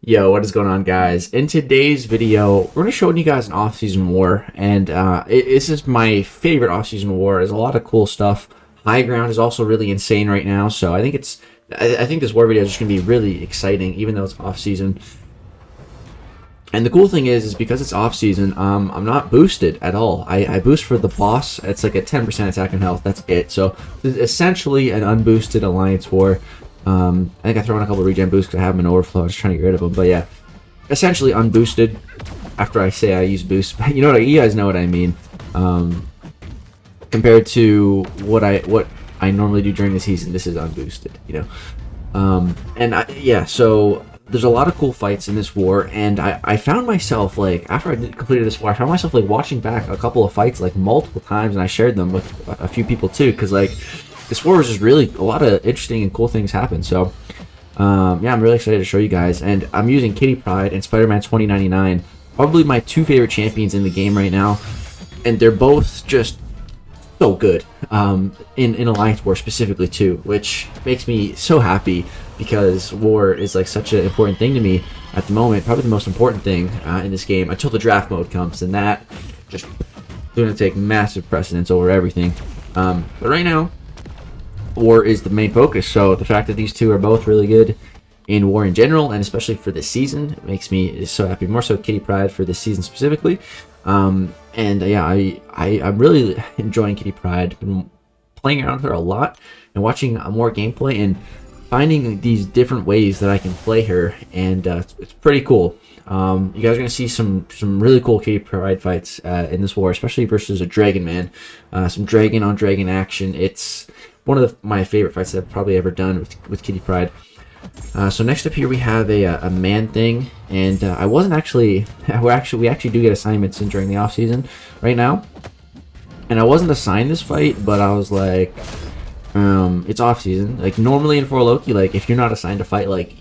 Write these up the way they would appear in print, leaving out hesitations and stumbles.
Yo, what is going on, guys? In today's video, we're going to show you guys an off-season war, and this is my favorite off-season war. There's a lot of cool stuff. High ground is also really insane right now, so I think this war video is just going to be really exciting, even though it's off-season. And the cool thing is because it's off-season, I'm not boosted at all. I boost for the boss. It's like a 10% attack and health. That's it. So it's essentially an unboosted alliance war. I think I throw in a couple of regen boosts because I have them in overflow. I'm just trying to get rid of them. But yeah, essentially unboosted. After I say I use boost, you know what? You guys know what I mean. Compared to what I normally do during the season, this is unboosted. You know. Yeah. So there's a lot of cool fights in this war, and I found myself, like, after I completed this war, I found myself like watching back a couple of fights like multiple times, and I shared them with a few people too, because like, this war was just really a lot of interesting and cool things happen. So yeah, I'm really excited to show you guys, and I'm using KittyP and SpiderMan2099, probably my two favorite champions in the game right now, and they're both just so good in Alliance War specifically too, which makes me so happy because war is like such an important thing to me at the moment, probably the most important thing in this game until the draft mode comes, and that just going to take massive precedence over everything. But right now, war is the main focus, so the fact that these two are both really good in war in general, and especially for this season, makes me so happy. More so KittyP for this season specifically. And yeah, I'm really enjoying KittyP. Been playing around with her a lot and watching more gameplay and finding these different ways that I can play her, and it's pretty cool. You guys are gonna see some really cool KittyP fights in this war, especially versus a DragonMan. Some dragon on dragon action. It's one of my favorite fights that I've probably ever done with KittyP. So next up here we have a man thing, and I wasn't actually we actually do get assignments in during the off season right now, and I wasn't assigned this fight, but I was like, it's off season. Like normally in 4 Loki, like if you're not assigned a fight, like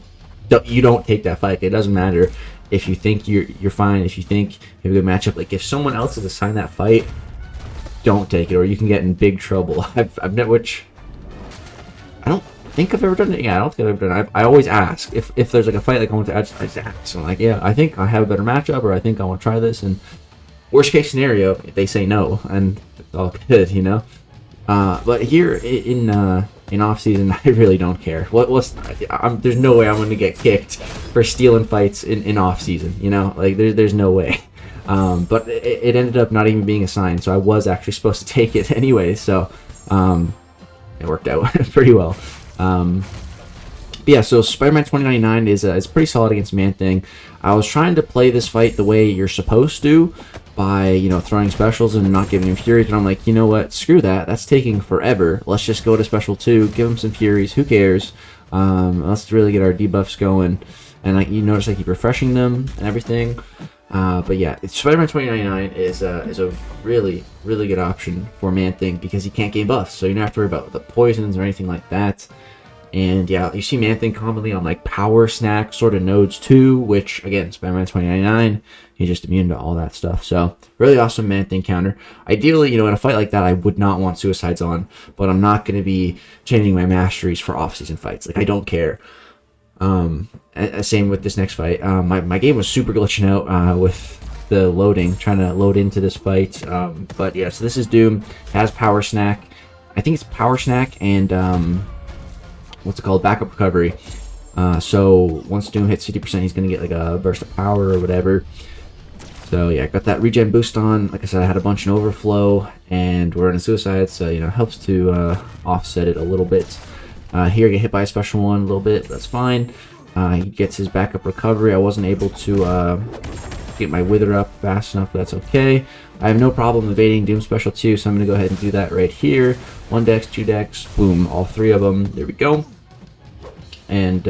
you don't take that fight. It doesn't matter if you think you're fine, if you think you have a good matchup. Like if someone else is assigned that fight, don't take it, or you can get in big trouble. I've never, which I don't think I've ever done it. Yeah, I don't think I've ever done it. I always ask if there's like a fight like I want to. I just ask. I'm like, yeah, I think I have a better matchup, or I think I want to try this. And worst case scenario, they say no, and it's all good, you know. But here in off season, I really don't care. There's no way I'm going to get kicked for stealing fights in off season. You know, like there's no way. But it ended up not even being assigned, so I was actually supposed to take it anyway. So it worked out pretty well. Yeah, so SpiderMan2099 is pretty solid against Man-Thing. I was trying to play this fight the way you're supposed to, by, you know, throwing specials and not giving him Furies, but I'm like, you know what, screw that, that's taking forever. Let's just go to Special 2, give him some Furies, who cares? Let's really get our debuffs going, and like you notice I keep refreshing them and everything. But yeah, SpiderMan2099 is a really good option for Man-Thing because he can't gain buffs, so you don't have to worry about the poisons or anything like that. And yeah, you see Man-Thing commonly on like Power Snack sort of nodes too, which again, SpiderMan2099, he's just immune to all that stuff. So really awesome Man-Thing counter. Ideally, you know, in a fight like that, I would not want suicides on, but I'm not going to be changing my masteries for off-season fights. Like I don't care. Same with this next fight. My game was super glitching out with the loading, trying to load into this fight. But yeah, so this is Doom. It has Power Snack. I think it's Power Snack and what's it called? Backup Recovery. So once Doom hits 50%, he's gonna get like a burst of power or whatever. So yeah, I got that regen boost on. Like I said, I had a bunch in overflow, and we're in a suicide, so you know, it helps to offset it a little bit. Here I get hit by a special one a little bit, that's fine. He gets his backup recovery. I wasn't able to get my wither up fast enough, but that's okay. I have no problem evading Doom special 2, so I'm going to go ahead and do that right here. 1 dex, 2 dex, boom, all 3 of them. There we go. And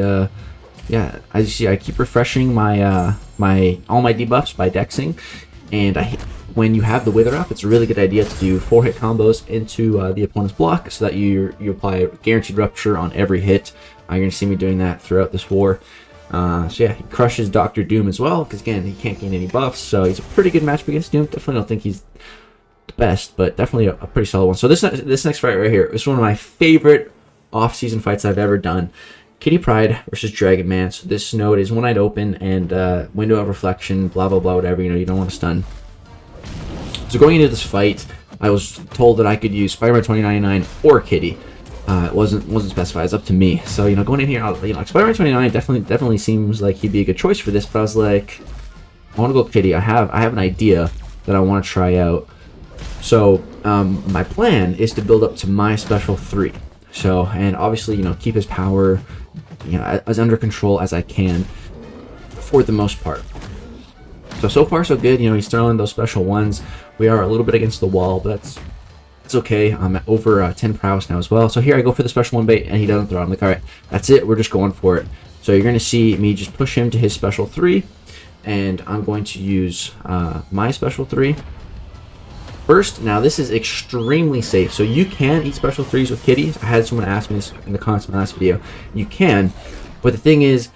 yeah, as you see, I keep refreshing my all my debuffs by dexing, and when you have the wither up, it's a really good idea to do 4-hit combos into the opponent's block, so that you apply guaranteed rupture on every hit. You're gonna see me doing that throughout this war. So yeah, he crushes Dr. Doom as well, because again, he can't gain any buffs, so he's a pretty good matchup against Doom. Definitely don't think he's the best, but definitely a pretty solid one. So this next fight right here is one of my favorite off-season fights I've ever done, Kitty Pryde versus DragonMan. So this node is one-eyed open and window of reflection, blah blah blah, whatever. You don't want to stun. So going into this fight, I was told that I could use SpiderMan2099 or Kitty. It wasn't specified. It's up to me. So going in here, SpiderMan2099 definitely seems like he'd be a good choice for this. But I was like, I want to go Kitty. I have an idea that I want to try out. So my plan is to build up to my special 3. So, and obviously keep his power as under control as I can for the most part. So far so good. He's throwing those special ones. We are a little bit against the wall, but it's okay. I'm at over 10 prowess now as well. So here I go for the special 1 bait, and he doesn't throw. I'm like, all right, that's it. We're just going for it. So you're going to see me just push him to his special 3, and I'm going to use my special 3 first. Now this is extremely safe. So you can eat special 3s with Kitty. I had someone ask me this in the comments in my last video. You can, but the thing is,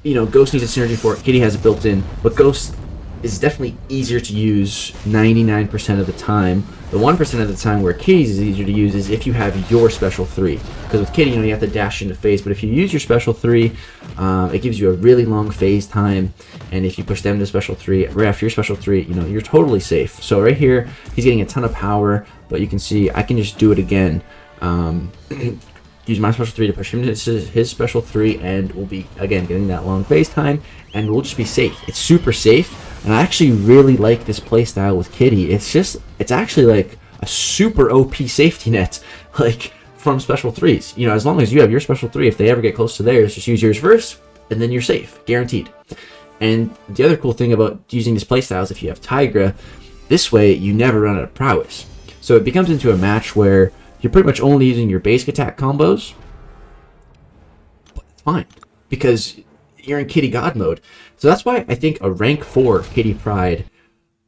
Ghost needs a synergy for it. Kitty has it built in, but Ghost is definitely easier to use 99% of the time. The 1% of the time where Kitty's is easier to use is if you have your special 3. Because with Kitty, you have to dash into phase, but if you use your special 3, it gives you a really long phase time. And if you push them to special 3, right after your special 3, you're totally safe. So right here, he's getting a ton of power, but you can see I can just do it again. Use my special 3 to push him to his special 3, and we'll be, again, getting that long phase time, and we'll just be safe. It's super safe, and I actually really like this playstyle with Kitty. It's actually like a super OP safety net, like, from special 3s. As long as you have your special 3, if they ever get close to theirs, just use yours first, and then you're safe, guaranteed. And the other cool thing about using this playstyle is if you have Tigra, this way you never run out of prowess. So it becomes into a match where you're pretty much only using your basic attack combos, but it's fine because you're in Kitty God mode. So that's why I think a rank 4 Kitty Pryde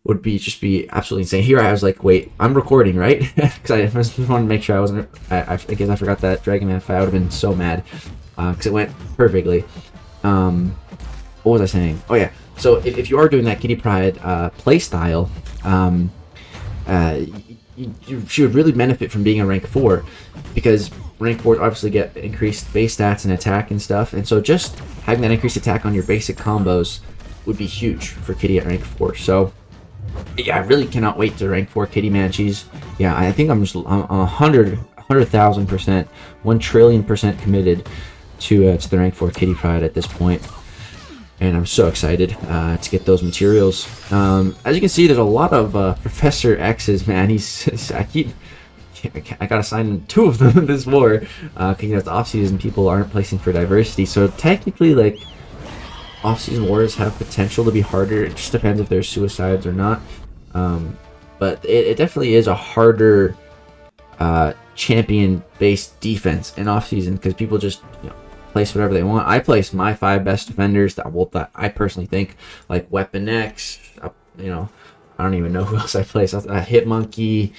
would just be absolutely insane. Here I was like, wait, I'm recording, right? Because I just wanted to make sure I wasn't. I guess I forgot that DragonMan fight. I would have been so mad because it went perfectly. What was I saying? Oh yeah. So if you are doing that Kitty Pryde play style, she would really benefit from being a rank 4, because rank 4s obviously get increased base stats and attack and stuff, and so just having that increased attack on your basic combos would be huge for Kitty at rank 4. So yeah, I really cannot wait to rank 4 Kitty, man. I think I'm 100,000%, 1,000,000,000,000% committed to the rank 4 Kitty Pryde at this point. And I'm so excited to get those materials. As you can see, there's a lot of Professor X's, man. I gotta sign 2 of them in this war. Because it's off-season, people aren't placing for diversity. So technically, like, off-season wars have potential to be harder. It just depends if there's suicides or not. But it definitely is a harder champion-based defense in off-season, because people just place whatever they want. I place my 5 best defenders that I personally think, like Weapon X. I don't even know who else I place. Hit Monkey.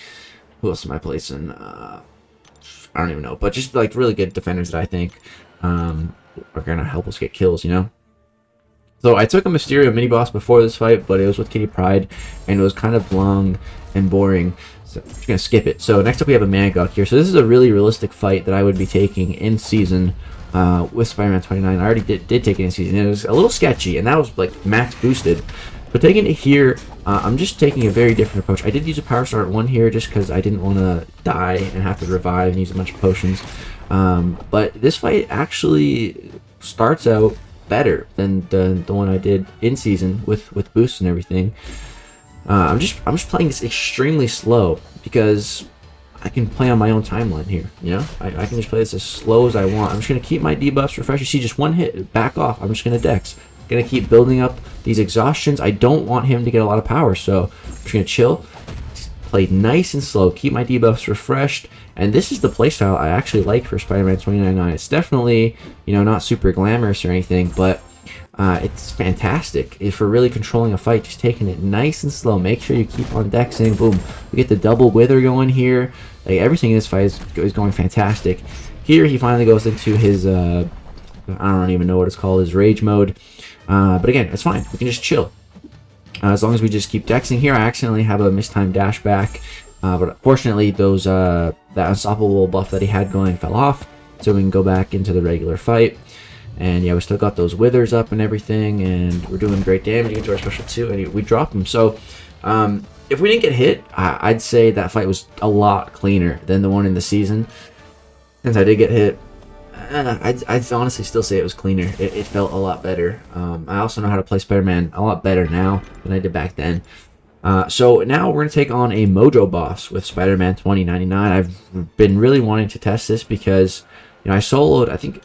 Who else am I placing? I don't even know. But just like really good defenders that I think are gonna help us get kills. So I took a Mysterio mini boss before this fight, but it was with Kitty Pryde, and it was kind of long and boring. So I'm just gonna skip it. So next up we have a Magog here. So this is a really realistic fight that I would be taking in season. With SpiderMan29, I already did take it in season. It was a little sketchy, and that was like max boosted. But taking it here, I'm just taking a very different approach. I did use a Power Star at 1 here just because I didn't want to die and have to revive and use a bunch of potions. But this fight actually starts out better than the one I did in season with boosts and everything. I'm just playing this extremely slow because I can play on my own timeline here, I can just play this as slow as I want. I'm just going to keep my debuffs refresh. You see, just 1 hit, back off. I'm just going to dex. Going to keep building up these exhaustions. I don't want him to get a lot of power, so I'm just going to chill. Play nice and slow. Keep my debuffs refreshed. And this is the playstyle I actually like for SpiderMan2099. It's definitely, not super glamorous or anything, but it's fantastic for really controlling a fight. Just taking it nice and slow. Make sure you keep on dexing. Boom. We get the double wither going here. Like, everything in this fight is going fantastic. Here he finally goes into his I don't even know what it's called, his rage mode. But again, it's fine. We can just chill. As long as we just keep dexing. Here I accidentally have a mistimed dash back. But fortunately that unstoppable buff that he had going fell off. so we can go back into the regular fight. And yeah, we still got those withers up and everything, and we're doing great damage into our special 2, and we dropped them. So if we didn't get hit, I'd say that fight was a lot cleaner than the one in the season. Since I did get hit, I'd honestly still say it was cleaner. It felt a lot better. I also know how to play Spider-Man a lot better now than I did back then. So now we're going to take on a Mojo boss with Spidey99. I've been really wanting to test this because, you know, I soloed, I think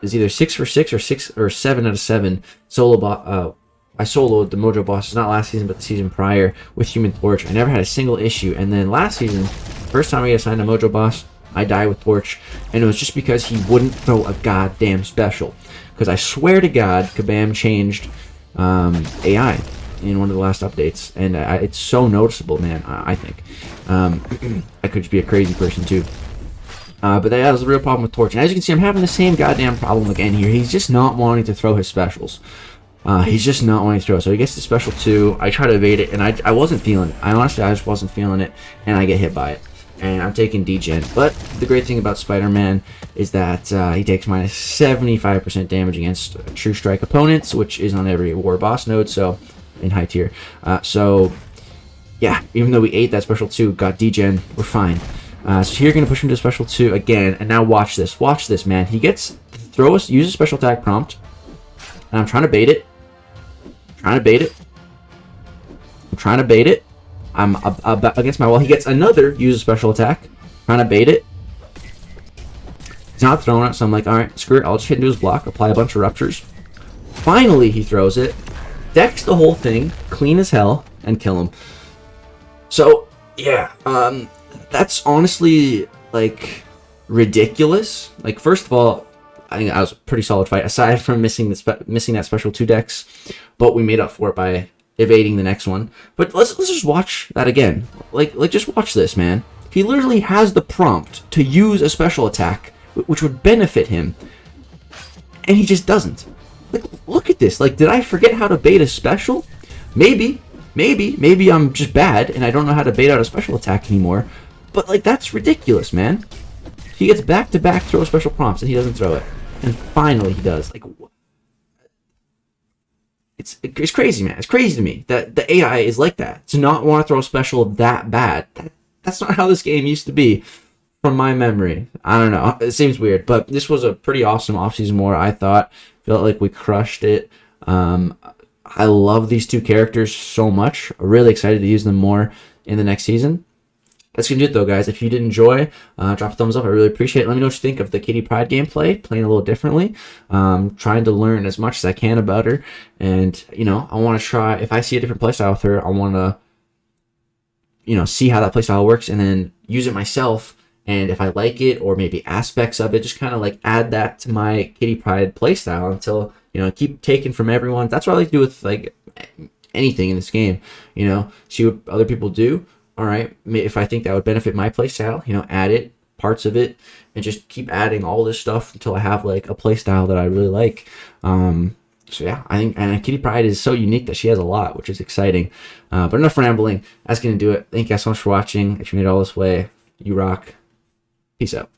it's either 6 for 6 or 6 or 7 out of 7 solo I soloed the Mojo bosses, not last season, but the season prior with Human Torch. I never had a single issue. And then last season, first time I got assigned a Mojo boss, I died with Torch. And it was just because he wouldn't throw a goddamn special. Because I swear to God, Kabam changed AI in one of the last updates. And it's so noticeable, man, I think. I could just be a crazy person, too. But that was a real problem with Torch. And as you can see, I'm having the same goddamn problem again here. He's just not wanting to throw his specials. He's just not wanting to throw. So he gets the special 2. I try to evade it, and I wasn't feeling it. I just wasn't feeling it, and I get hit by it. And I'm taking degen. But the great thing about Spider-Man is that he takes minus 75% damage against True Strike opponents, which is on every War Boss node, so in high tier. So, yeah, even though we ate that special 2, got degen, we're fine. So here, you're going to push him to special 2 again, and now watch this. Watch this, man. He gets, use a special attack prompt, and I'm trying to bait it. I'm trying to bait it. I'm against my wall. He gets another use a special attack. Trying to bait it. He's not throwing it, so I'm like, alright, screw it. I'll just hit into his block, apply a bunch of ruptures. Finally, he throws it. Decks the whole thing, clean as hell, and kill him. So, yeah, that's honestly, like, ridiculous. Like, first of all, I think that was a pretty solid fight, aside from missing that special 2 decks, but we made up for it by evading the next one. But let's just watch that again. Like just watch this, man. He literally has the prompt to use a special attack, which would benefit him, and he just doesn't. Like, look at this. Like, did I forget how to bait a special? Maybe I'm just bad and I don't know how to bait out a special attack anymore. But like, that's ridiculous, man. He gets back-to-back throw special prompts and he doesn't throw it. And finally he does. Like, it's crazy, man. It's crazy to me that the AI is like that. To not want to throw a special that bad. That's not how this game used to be, from my memory. I don't know. It seems weird. But this was a pretty awesome off-season war, I thought. Felt like we crushed it. I love these 2 characters so much. I'm really excited to use them more in the next season. That's going to do it, though, guys. If you did enjoy, drop a thumbs up. I really appreciate it. Let me know what you think of the Kitty Pryde gameplay, playing a little differently. Trying to learn as much as I can about her. And, you know, I want to try, if I see a different playstyle with her, I want to, you know, see how that playstyle works and then use it myself. And if I like it, or maybe aspects of it, just kind of like add that to my Kitty Pryde playstyle until, you know, keep taking from everyone. That's what I like to do with, like, anything in this game. You know, see what other people do. All right, if I think that would benefit my playstyle, you know, add it, parts of it, and just keep adding all this stuff until I have like a playstyle that I really like. So yeah, I think, and Kitty Pryde is so unique that she has a lot, which is exciting. But enough rambling. That's gonna do it. Thank you guys so much for watching. If you made it all this way, you rock. Peace out.